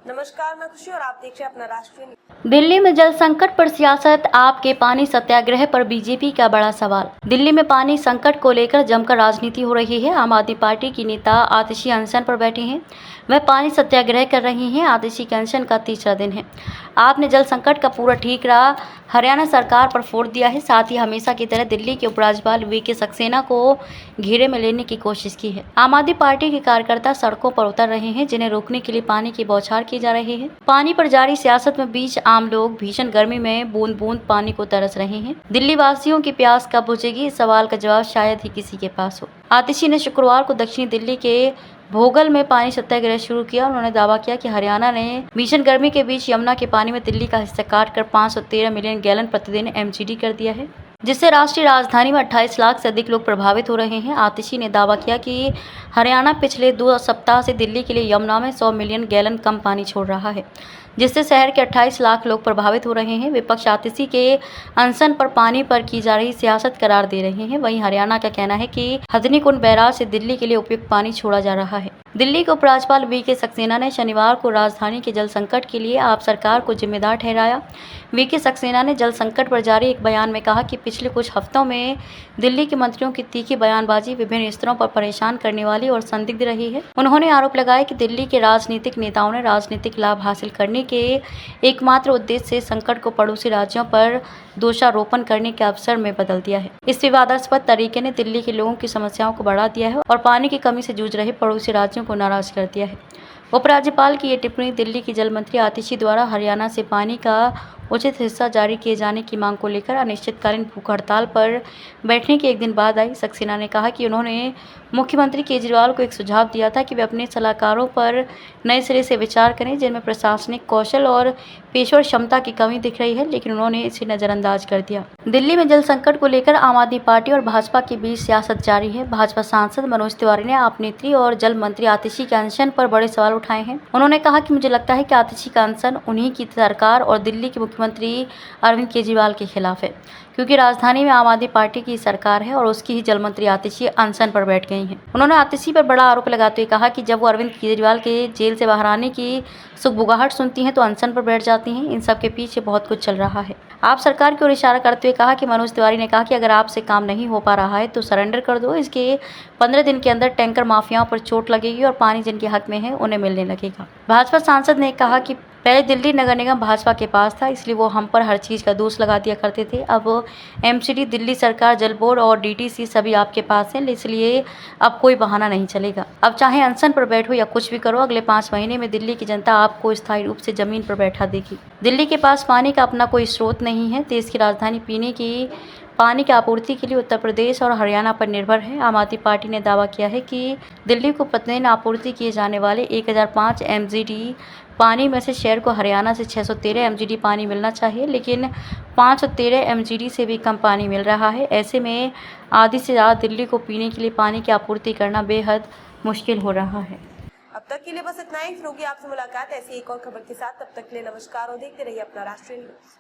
नमस्कार, मैं खुशी और आप देख रहे हैं अपना राष्ट्रीय। दिल्ली में जल संकट पर सियासत, आपके पानी सत्याग्रह पर बीजेपी का बड़ा सवाल। दिल्ली में पानी संकट को लेकर जमकर राजनीति हो रही है। आम आदमी पार्टी की नेता आतिशी अनशन पर बैठी हैं। वह पानी सत्याग्रह कर रही हैं। आतिशी के अनशन का तीसरा दिन है। आपने जल संकट का पूरा ठीकरा हरियाणा सरकार पर फोड़ दिया है। साथ ही हमेशा की तरह दिल्ली के उपराज्यपाल वीके सक्सेना को घेरे में लेने की कोशिश की है। आम आदमी पार्टी के कार्यकर्ता सड़कों पर उतर रहे हैं, जिन्हें रोकने के लिए पानी की बौछार की जा रही है। पानी पर जारी सियासत में बीच आम लोग भीषण गर्मी में बूंद बूंद पानी को तरस रहे हैं। दिल्ली वासियों की प्यास कब बुझेगी, इस सवाल का जवाब शायद ही किसी के पास हो। आतिशी ने शुक्रवार को दक्षिणी दिल्ली के भोगल में पानी सत्याग्रह शुरू किया। उन्होंने दावा किया कि हरियाणा ने भीषण गर्मी के बीच यमुना के पानी में दिल्ली का हिस्सा काटकर 513 मिलियन गैलन प्रतिदिन एमजीडी कर दिया है, जिससे राष्ट्रीय राजधानी में 28 लाख से अधिक लोग प्रभावित हो रहे हैं। आतिशी ने दावा किया कि हरियाणा पिछले 2 सप्ताह से दिल्ली के लिए यमुना में 100 मिलियन गैलन कम पानी छोड़ रहा है, जिससे शहर के 28 लाख लोग प्रभावित हो रहे हैं। विपक्ष आतिशी के अनशन पर पानी पर की जा रही सियासत करार दे रहे हैं। वहीं हरियाणा का कहना है कि हथनीकुंड बैराज से दिल्ली के लिए उपयुक्त पानी छोड़ा जा रहा है। दिल्ली के उपराज्यपाल वीके सक्सेना ने शनिवार को राजधानी के जल संकट के लिए आप सरकार को जिम्मेदार ठहराया। वीके सक्सेना ने जल संकट पर जारी एक बयान में कहा कि पिछले कुछ हफ्तों में दिल्ली के मंत्रियों की तीखी बयानबाजी विभिन्न स्तरों पर परेशान करने वाली और संदिग्ध रही है। उन्होंने आरोप लगाया कि दिल्ली के राजनीतिक नेताओं ने राजनीतिक लाभ हासिल करने के एकमात्र उद्देश्य से संकट को पड़ोसी राज्यों पर दोषारोपण करने के अवसर में बदल दिया है। इस विवादास्पद तरीके ने दिल्ली के लोगों की समस्याओं को बढ़ा दिया है और पानी की कमी से जूझ रहे पड़ोसी राज्यों को नाराज कर दिया है। उपराज्यपाल की ये टिप्पणी दिल्ली की जल मंत्री आतिशी द्वारा हरियाणा से पानी का उचित हिस्सा जारी किए जाने की मांग को लेकर अनिश्चितकालीन भूख हड़ताल पर बैठने के एक दिन बाद आई। सक्सेना ने कहा कि उन्होंने मुख्यमंत्री केजरीवाल को एक सुझाव दिया था कि वे अपने सलाहकारों पर नए सिरे से विचार करें, जिनमें प्रशासनिक कौशल और पेशेवर क्षमता की कमी दिख रही है, लेकिन उन्होंने इसे नजरअंदाज कर दिया। दिल्ली में जल संकट को लेकर आम आदमी पार्टी और भाजपा के बीच सियासत जारी है। भाजपा सांसद मनोज तिवारी ने आप नेत्री और जल मंत्री आतिशी के अनशन पर बड़े सवाल उठाए हैं। उन्होंने कहा कि मुझे लगता है कि आतिशी का अनशन उन्हीं की सरकार और दिल्ली के मुख्यमंत्री अरविंद केजरीवाल के खिलाफ है, क्योंकि राजधानी में आम आदमी पार्टी की सरकार है और उसकी ही जल मंत्री आतिशी अनशन पर बैठ गई हैं। उन्होंने आतिशी पर बड़ा आरोप लगाते हुए कहा कि जब वो अरविंद केजरीवाल के जेल से बाहर आने की सुगबुगाहट सुनती हैं तो अनशन पर बैठ जाती हैं। इन सब के पीछे बहुत कुछ चल रहा है। आप सरकार की ओर इशारा करते हुए कहा कि मनोज तिवारी ने कहा कि अगर आपसे काम नहीं हो पा रहा है तो सरेंडर कर दो। इसके 15 दिन के अंदर टैंकर माफियाओं पर चोट लगेगी और पानी जिनके हक में है उन्हें मिलने लगेगा। भाजपा सांसद ने कहा कि पहले दिल्ली नगर निगम भाजपा के पास था, इसलिए वो हम पर हर चीज़ का दोष लगा दिया करते थे। अब एमसीडी, दिल्ली सरकार, जल बोर्ड और डीटीसी सभी आपके पास हैं, इसलिए अब कोई बहाना नहीं चलेगा। अब चाहे अनशन पर बैठो या कुछ भी करो, अगले 5 महीने में दिल्ली की जनता आपको स्थायी रूप से जमीन पर बैठा देगी। दिल्ली के पास पानी का अपना कोई स्रोत नहीं है। देश की राजधानी पीने की पानी की आपूर्ति के लिए उत्तर प्रदेश और हरियाणा पर निर्भर है। आम आदमी पार्टी ने दावा किया है कि दिल्ली को प्रतिदिन आपूर्ति किए जाने वाले 1005 एमजीडी पानी में से शहर को हरियाणा से 613 एमजीडी पानी मिलना चाहिए, लेकिन 513 एमजीडी से भी कम पानी मिल रहा है। ऐसे में आधी से ज़्यादा दिल्ली को पीने के लिए पानी की आपूर्ति करना बेहद मुश्किल हो रहा है। अब तक के लिए बस इतना ही। फिर होगी आपसे मुलाकात ऐसी एक और खबर के साथ। तब तक के लिए नमस्कार और देखते रहिए अपना राष्ट्रीय न्यूज़।